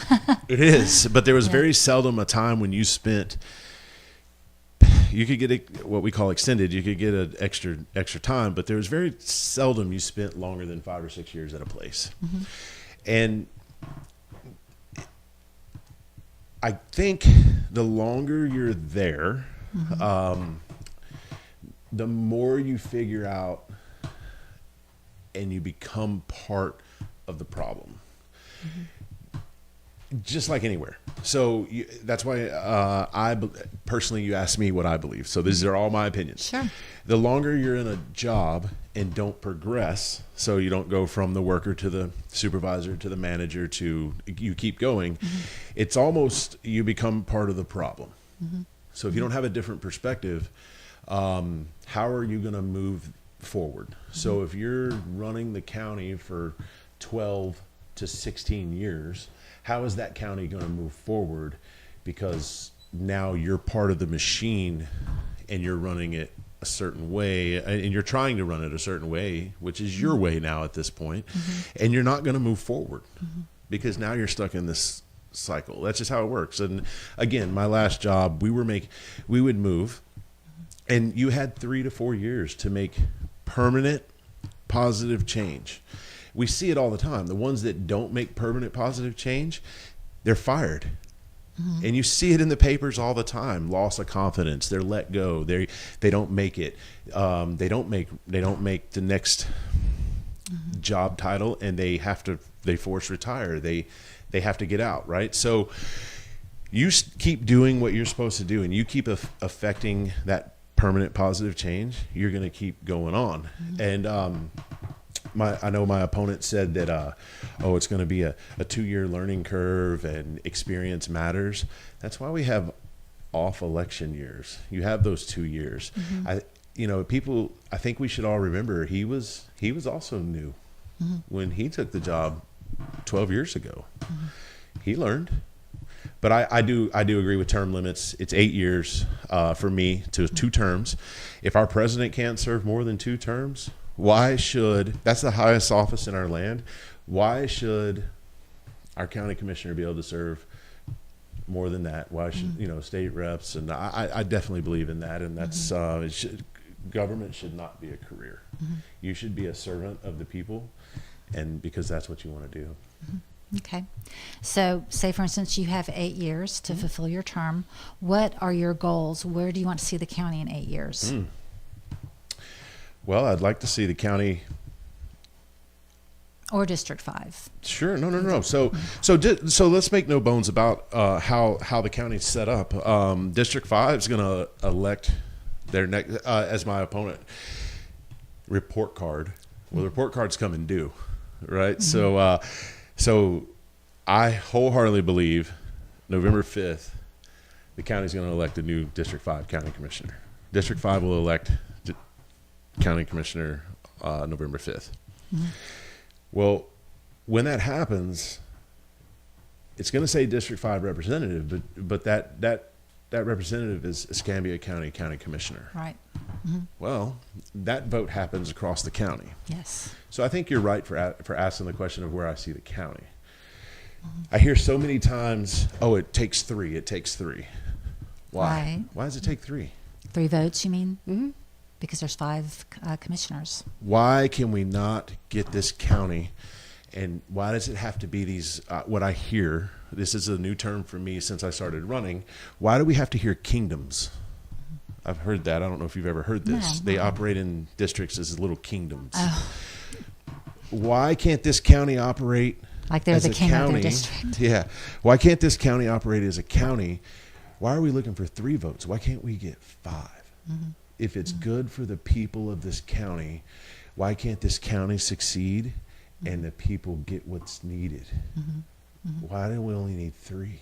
It is, but there was very seldom a time when you could get what we call extended. You could get an extra time, but there was very seldom you spent longer than 5 or 6 years at a place. Mm-hmm. And I think the longer you're there, mm-hmm. The more you figure out and you become part of the problem. Mm-hmm. Just like anywhere. So that's why personally, you asked me what I believe. So these are all my opinions. Sure. The longer you're in a job and don't progress, so you don't go from the worker to the supervisor to the manager to you keep going, mm-hmm. It's almost you become part of the problem. Mm-hmm. So if you don't have a different perspective, how are you going to move forward? Mm-hmm. So if you're running the county for 12 to 16 years, how is that county going to move forward? Because now you're part of the machine and you're running it a certain way, and you're trying to run it a certain way, which is your way now at this point, mm-hmm. and you're not going to move forward mm-hmm. because now you're stuck in this cycle. That's just how it works. And again, my last job, we would move, and you had 3 to 4 years to make permanent positive change. We see it all the time. The ones that don't make permanent positive change, they're fired. Mm-hmm. And you see it in the papers all the time. Loss of confidence. They're let go. They don't make it. They don't make the next mm-hmm. job title, and they force retire. They have to get out, right? So you keep doing what you're supposed to do, and you keep affecting that permanent positive change. You're going to keep going on. Mm-hmm. And I know my opponent said that, it's going to be a 2-year learning curve and experience matters. That's why we have off election years. You have those 2 years. Mm-hmm. I think we should all remember he was also new mm-hmm. when he took the job 12 years ago. Mm-hmm. He learned. But I do agree with term limits. It's 8 years for me to 2 terms. If our president can't serve more than 2 terms, that's the highest office in our land. Why should our county commissioner be able to serve more than that? Why should, state reps? And I definitely believe in that. And that's, government should not be a career. Mm-hmm. You should be a servant of the people, and because that's what you want to do. Mm-hmm. Okay. So say, for instance, you have 8 years to mm-hmm. fulfill your term. What are your goals? Where do you want to see the county in 8 years? Well, I'd like to see the county. Or District 5. Sure. No. So let's make no bones about how the county's set up. District 5 is going to elect their next, as my opponent, report card. Well, the report card's coming due, right? Mm-hmm. So I wholeheartedly believe November 5th, the county's going to elect a new District 5 county commissioner. District 5 will elect county commissioner November 5th. Mm-hmm. Well, when that happens, it's going to say District 5 representative, but that representative is Escambia County commissioner. Right. Mm-hmm. Well, that vote happens across the county. Yes. So I think you're right for asking the question of where I see the county. I hear so many times, oh, it takes three. It takes three. Why? Right. Why does it take three? 3 votes, you mean? Mm-hmm. Because there's 5 commissioners. Why can we not get this county, and why does it have to be these, what I hear, this is a new term for me since I started running, why do we have to hear kingdoms? I've heard that. I don't know if you've ever heard this. No. They operate in districts as little kingdoms. Oh. Why can't this county operate Like they're as the a king of county? their district. Yeah. Why can't this county operate as a county? Why are we looking for 3 votes? Why can't we get 5? Mm-hmm. If it's good for the people of this county, why can't this county succeed and the people get what's needed? Why do we only need 3?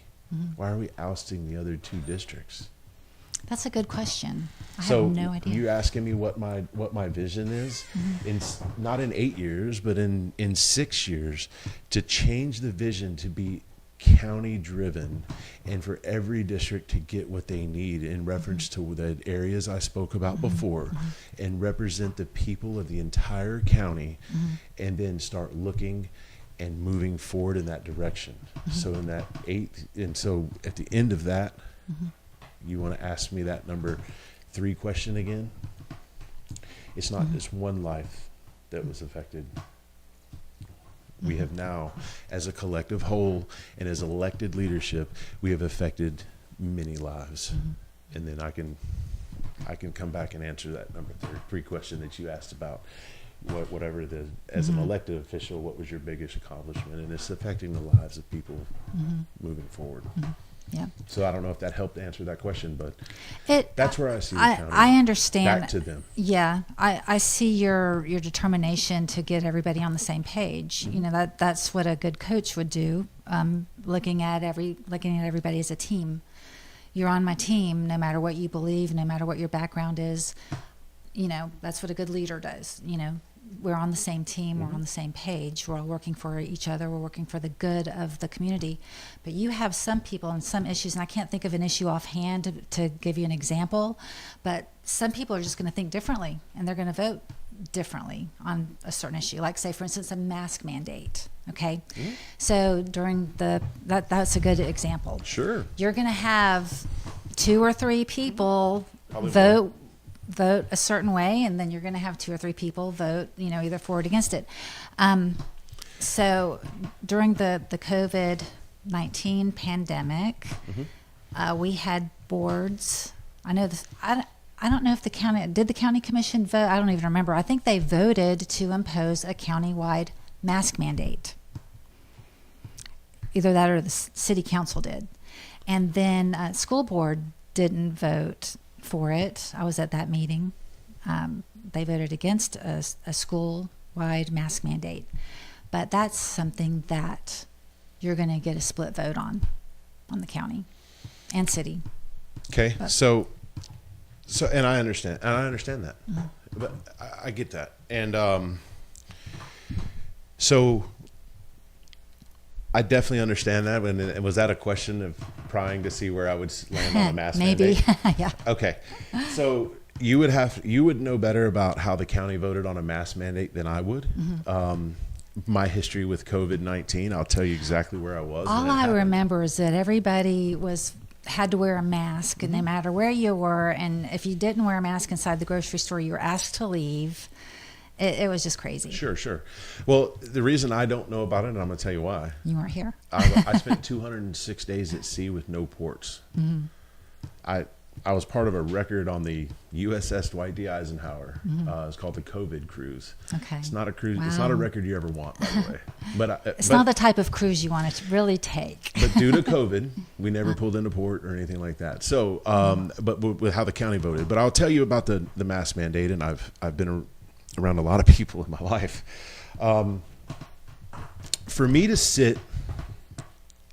Why are we ousting the other 2 districts? That's a good question. I So have no idea. you're asking me what my vision is, in not in 8 years, but in 6 years, to change the vision to be county driven, and for every district to get what they need in reference to the areas I spoke about before, and represent the people of the entire county, and then start looking and moving forward in that direction. So in that 8, and so at the end of that, you want to ask me that number 3 question again? It's not just one life that was affected. We have now, as a collective whole and as elected leadership, we have affected many lives. And then I can come back and answer that number 3 question that you asked about. Whatever as an elected official, what was your biggest accomplishment? And it's affecting the lives of people moving forward. Yeah. So I don't know if that helped answer that question, but It, that's where I see the county. I understand. Back to them. Yeah, I see your determination to get everybody on the same page. You know, that's what a good coach would do. Looking at everybody as a team. You're on my team, no matter what you believe, no matter what your background is. You know, that's what a good leader does. You know, we're on the same team, we're on the same page, we're all working for each other, we're working for the good of the community. But you have some people and some issues, and I can't think of an issue offhand to give you an example, but some people are just going to think differently, and they're going to vote differently on a certain issue. Like, say, for instance, a mask mandate, okay? So during that's a good example. Sure. You're going to have 2 or 3 people Probably vote a certain way, and then you're going to have 2 or 3 people vote, you know, either for or against it. So during the COVID-19 pandemic, we had boards. I know this. I don't know if the county commission vote. I don't even remember. I think they voted to impose a countywide mask mandate. Either that or the city council did, and then school board didn't vote for it. I was at that meeting. They voted against a school-wide mask mandate. But that's something that you're going to get a split vote on the county and city. Okay. But, So, and I understand that, but I get that. And, so I definitely understand that. And was that a question of prying to see where I would land on a mask maybe. mandate? Yeah. Okay. So you would know better about how the county voted on a mask mandate than I would. My history with COVID-19, I'll tell you exactly where I was. All I remember is that everybody had to wear a mask, and no matter where you were, and if you didn't wear a mask inside the grocery store, you were asked to leave. It was just crazy. Sure. Well, the reason I don't know about it, and I'm going to tell you why. You weren't here. I spent 206 days at sea with no ports. I was part of a record on the USS Dwight D. Eisenhower. It's called the COVID cruise. Okay. It's not a cruise. Wow. It's not a record you ever want, by the way. But It's not the type of cruise you want to really take. But due to COVID, we never pulled into port or anything like that. So, but with how the county voted. But I'll tell you about the mask mandate, and I've been around a lot of people in my life. For me to sit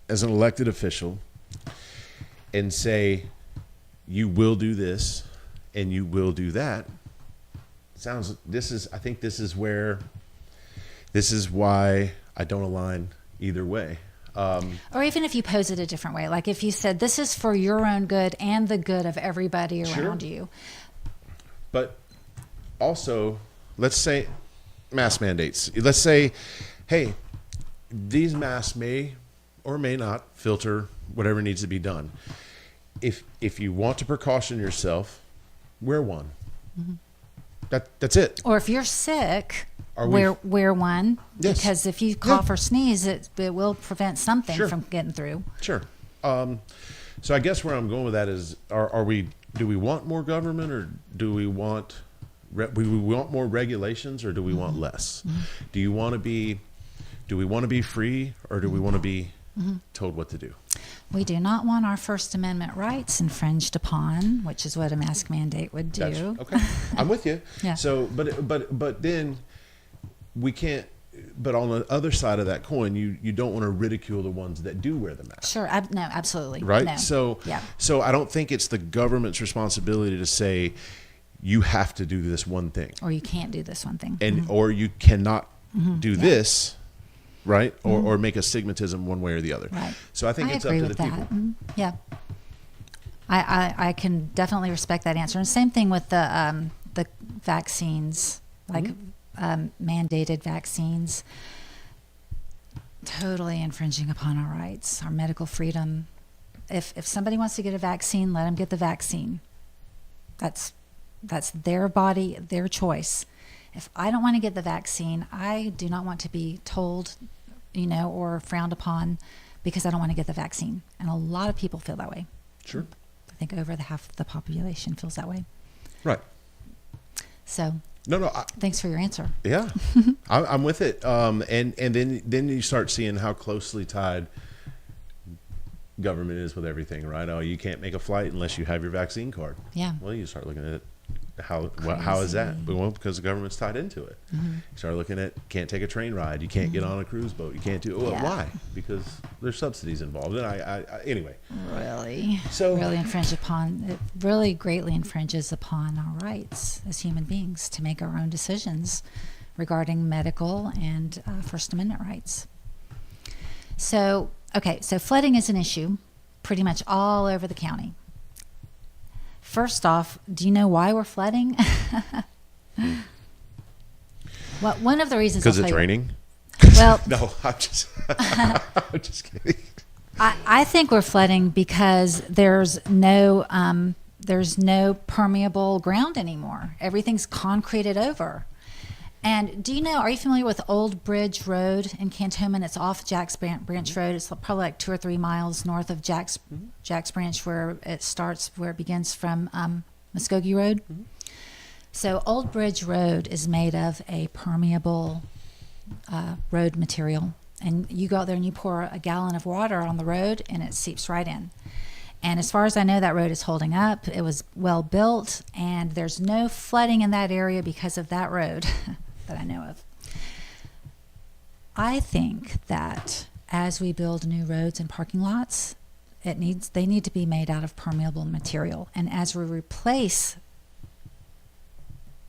as an elected official and say, you will do this and you will do that, I think this is why I don't align either way. Or even if you pose it a different way, like if you said, this is for your own good and the good of everybody around you. But also, let's say mask mandates. Let's say, hey, these masks may or may not filter whatever needs to be done. If you want to precaution yourself, wear one. That's it. Or if you're sick, Are we- wear one. Yes. Because if you cough or sneeze, it will prevent something Sure. from getting through. Sure. So I guess where I'm going with that is, do we want more government, or do we want more regulations, or do we want less? Do we want to be free, or do we want to be told what to do? We do not want our First Amendment rights infringed upon, which is what a mask mandate would do. Okay. I'm with you. Yeah. So, but then we can't. But on the other side of that coin, you don't want to ridicule the ones that do wear the mask. Sure. No, absolutely. Right. No. So I don't think it's the government's responsibility to say you have to do this one thing, Or you can't do this one thing. and or you cannot do this, right? Or make a stigmatism one way or the other. Right. So I think it's up agree to with the that. people. Yeah. I can definitely respect that answer. And same thing with the vaccines, like mandated vaccines, totally infringing upon our rights, our medical freedom. If somebody wants to get a vaccine, let them get the vaccine. That's their body, their choice. If I don't want to get the vaccine, I do not want to be told, or frowned upon because I don't want to get the vaccine. And a lot of people feel that way. Sure. I think over half the population feels that way. Right. So No. thanks for your answer. Yeah, I'm with it. And then you start seeing how closely tied government is with everything, right? Oh, you can't make a flight unless you have your vaccine card. Yeah. Well, you start looking at it. How is that? Well, because the government's tied into it. You start looking at, can't take a train ride. You can't get on a cruise boat. You can't do. Well, Yeah. why? Because there's subsidies involved. And I anyway. Really, So- it really greatly infringes upon our rights as human beings to make our own decisions regarding medical and First Amendment rights. So flooding is an issue pretty much all over the county. First off, do you know why we're flooding? Well, one of the reasons. Because it's raining. Well, No, I'm just kidding. I think we're flooding because there's no permeable ground anymore. Everything's concreted over. And are you familiar with Old Bridge Road in Cantonment? It's off Jack's Branch Road. It's probably like 2 or 3 miles north of Jack's Branch, where it begins from Muskogee Road. So Old Bridge Road is made of a permeable road material. And you go out there and you pour a gallon of water on the road and it seeps right in. And as far as I know, that road is holding up. It was well built, and there's no flooding in that area because of that road that I know of. I think that as we build new roads and parking lots, they need to be made out of permeable material. And as we replace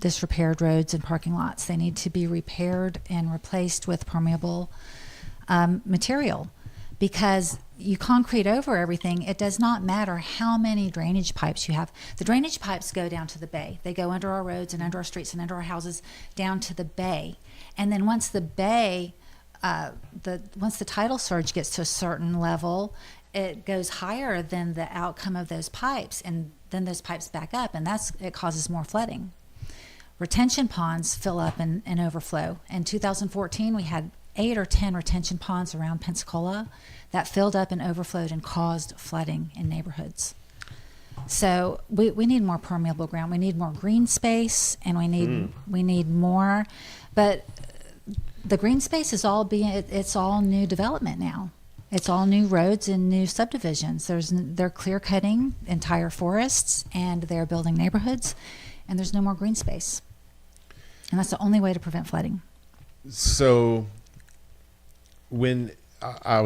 disrepaired roads and parking lots, they need to be repaired and replaced with permeable material. Because you concrete over everything, it does not matter how many drainage pipes you have. The drainage pipes go down to the bay. They go under our roads and under our streets and under our houses down to the bay. And then once the bay, once the tidal surge gets to a certain level, it goes higher than the outcome of those pipes, and then those pipes back up, and it causes more flooding. Retention ponds fill up and overflow. In 2014, we had 8 or 10 retention ponds around Pensacola that filled up and overflowed and caused flooding in neighborhoods. So we need more permeable ground. We need more green space, and we need more. But the green space is it's all new development now. It's all new roads and new subdivisions. They're clear cutting entire forests, and they're building neighborhoods, and there's no more green space. And that's the only way to prevent flooding. So when I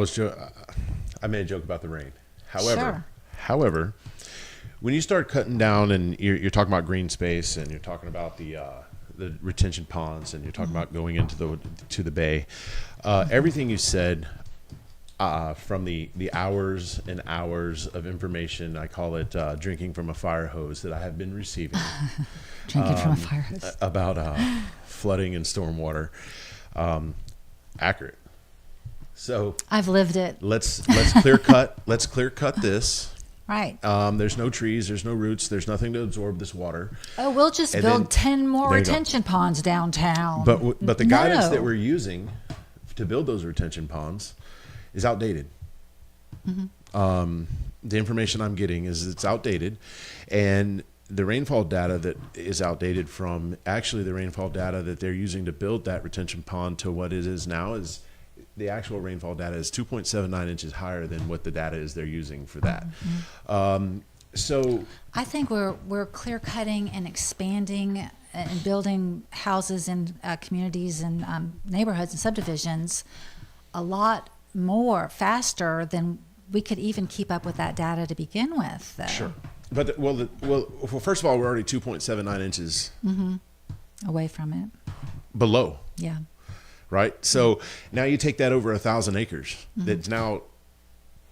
made a joke about the rain. However, when you start cutting down and you're talking about green space, and you're talking about the retention ponds, and you're talking about going into the bay, everything you said, from the hours and hours of information, I call it drinking from a fire hose, that I have been receiving. Drinking from a fire hose. About flooding and stormwater. Accurate. So I've lived it. let's clear cut this. Right. There's no trees, there's no roots, there's nothing to absorb this water. Oh, we'll just And build then- 10 more there you go. retention ponds downtown. But the guidance No. that we're using to build those retention ponds is outdated. The information I'm getting is it's outdated, and the rainfall data that is outdated from actually the rainfall data that they're using to build that retention pond to what it is now is the actual rainfall data is 2.79 inches higher than what the data is they're using for that. So I think we're clear cutting and expanding and building houses in communities and neighborhoods and subdivisions a lot more faster than we could even keep up with that data to begin with. Though. sure, but well, first of all, we're already 2.79 inches Away from it. below. Yeah. Right? So now you take that over 1,000 acres that's now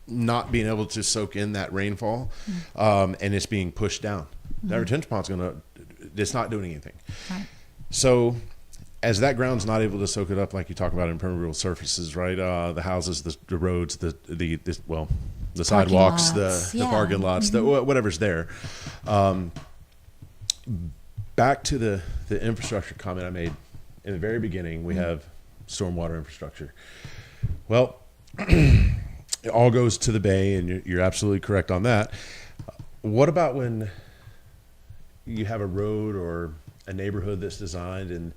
not being able to soak in that rainfall, and it's being pushed down. That retention pond's it's not doing anything. Right. So as that ground's not able to soak it up, like you talk about impermeable surfaces, right? The houses, the roads, the sidewalks, lots, the yeah. parking lots, whatever's there. Back to the infrastructure comment I made in the very beginning, we have stormwater infrastructure. Well, it all goes to the bay, and you're absolutely correct on that. What about when you have a road or a neighborhood that's designed and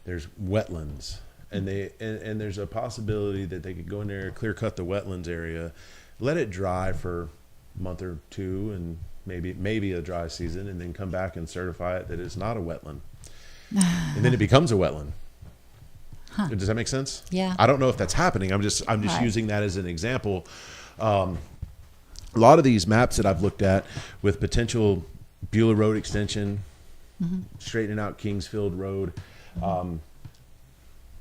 there's wetlands, and and there's a possibility that they could go in there, clear cut the wetlands area, let it dry for a month or two, and maybe a dry season, and then come back and certify it that it's not a wetland, and then it becomes a wetland. Does that make sense? Yeah. I don't know if that's happening. I'm just Right. using that as an example. A lot of these maps that I've looked at with potential Beulah Road extension, straightening out Kingsfield Road,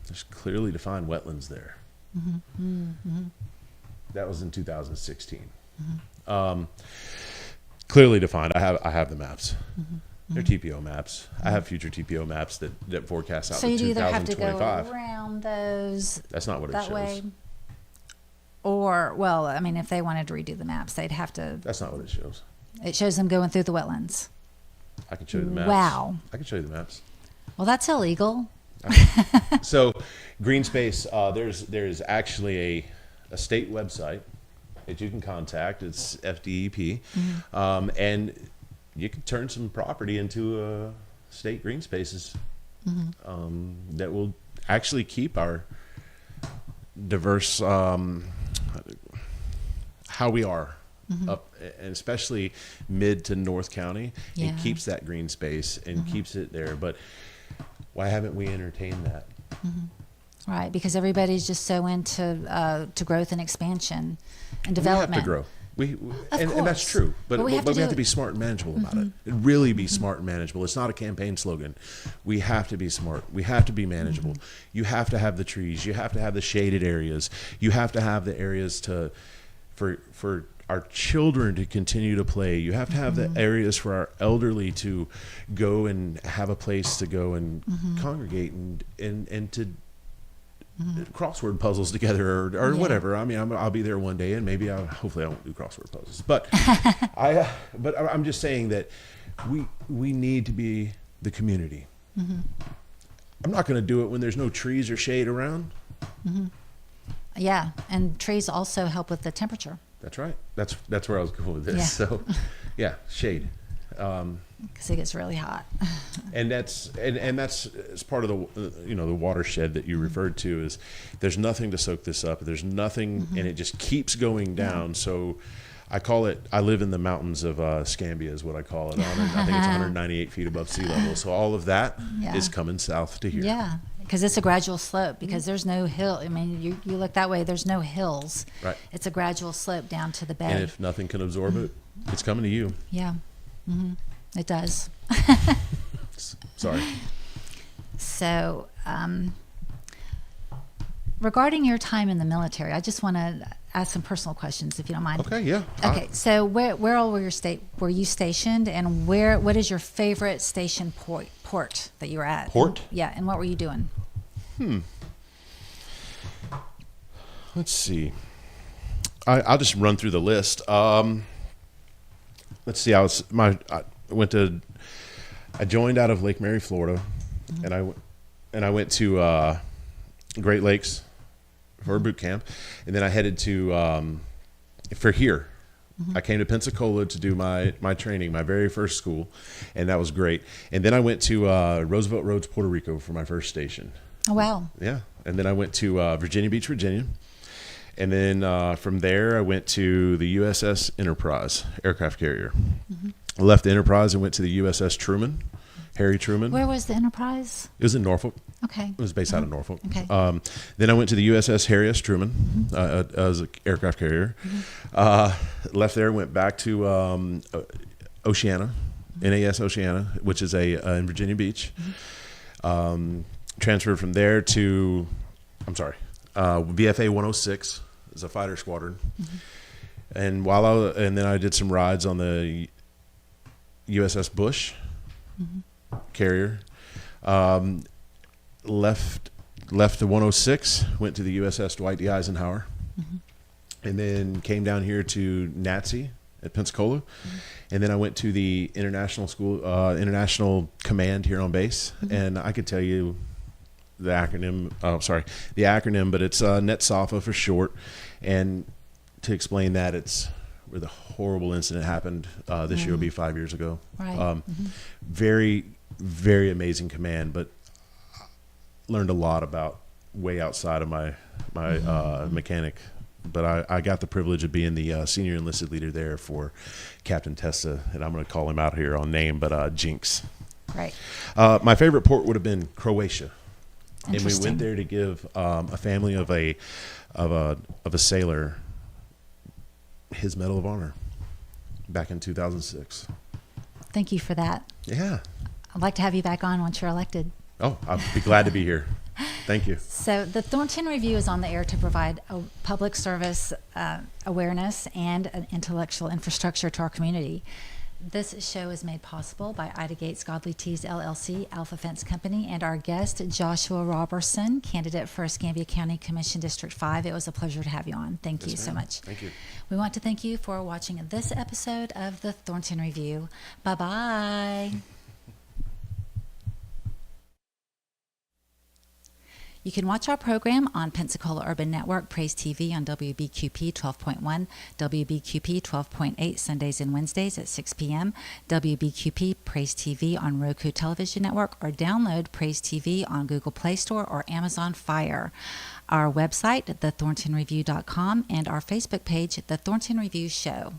there's clearly defined wetlands there. That was in 2016. Clearly defined. I have the maps. They're TPO maps. I have future TPO maps that forecast out So to you'd either have to go 2025. around those That's not what it that shows. way, or, well, I mean, if they wanted to redo the maps, they'd have to. That's not what it shows. It shows them going through the wetlands. I can show you the maps. Wow. I can show you the maps. Well, that's illegal. So, green space. There's actually a state website that you can contact. It's FDEP, and you can turn some property into state green spaces that will actually keep our diverse how we are up, and especially mid to North County. Yeah. It keeps that green space and keeps it there. But why haven't we entertained that? Right, because everybody's just so into to growth and expansion and We development. have to grow. And that's course. true. But we have we to have do to be it. smart and manageable about it. Really be smart and manageable. It's not a campaign slogan. We have to be smart. We have to be manageable. You have to have the trees. You have to have the shaded areas. You have to have the areas for our children to continue to play. You have to have the areas for our elderly to go and have a place to go and congregate and to crossword puzzles together or whatever. I mean, I'll be there one day, and maybe hopefully I won't do crossword puzzles. But I'm just saying that we need to be the community. I'm not going to do it when there's no trees or shade around. Yeah, and trees also help with the temperature That's right. That's where I was going with this. Yeah. So, yeah, shade. because it gets really hot. And that's as part of the the watershed that you referred to is there's nothing to soak this up. There's nothing, and it just keeps going down. So I call it. I live in the mountains of Escambia, is what I call it. I think it's 198 feet above sea level. So all of that is coming south to here. Yeah, because it's a gradual slope. Because there's no hill. I mean, you look that way. There's no hills. Right. It's a gradual slope down to the bay. And if nothing can absorb it, it's coming to you. Yeah, it does. Sorry. So, regarding your time in the military, I just want to ask some personal questions, if you don't mind. Okay. Yeah. Okay. So, where all were you stationed, and what is your favorite station port that you were at? Port? Yeah, and what were you doing? Let's see. I'll just run through the list. Let's see. I joined out of Lake Mary, Florida, and I went to Great Lakes for a boot camp, and then I headed to for here. I came to Pensacola to do my training, my very first school, and that was great. And then I went to Roosevelt Roads, Puerto Rico for my first station. Oh, wow. Yeah. And then I went to Virginia Beach, Virginia. And then from there, I went to the USS Enterprise aircraft carrier. I left the Enterprise and went to the USS Truman, Harry Truman. Where was the Enterprise? It was in Norfolk. Okay. It was based out of Norfolk. Okay. Then I went to the USS Harry S. Truman as an aircraft carrier. Left there, went back to Oceana, NAS Oceana, which is in Virginia Beach. Transferred from there to, VFA 106 is a fighter squadron. And then I did some rides on the USS Bush carrier. Left the 106, went to the USS Dwight D. Eisenhower, and then came down here to NATSE at Pensacola, and then I went to the international command here on base, and I could tell you the acronym, but it's NETSAFA for short, and to explain that, it's where the horrible incident happened this year will be 5 years ago. Right. Very, very amazing command, but learned a lot about way outside of my mechanic. But I got the privilege of being the senior enlisted leader there for Captain Testa, and I'm going to call him out here on name, but Jinx. Right. My favorite port would have been Croatia, and we Interesting. went there to give a family of a sailor his Medal of Honor back in 2006. Thank you for that. Yeah. I'd like to have you back on once you're elected. Oh, I'll be glad to be here. Thank you. So the Thornton Review is on the air to provide a public service awareness and an intellectual infrastructure to our community. This show is made possible by Ida Gates Godly Teas LLC, Alpha Fence Company, and our guest, Joshua Roberson, candidate for Escambia County Commission District 5. It was a pleasure to have you on. Thank you so much. Thank you. We want to thank you for watching this episode of the Thornton Review. Bye-bye. You can watch our program on Pensacola Urban Network, Praise TV on WBQP 12.1, WBQP 12.8 Sundays and Wednesdays at 6 p.m., WBQP Praise TV on Roku Television Network, or download Praise TV on Google Play Store or Amazon Fire. Our website, thethorntonreview.com, and our Facebook page, The Thornton Review Show.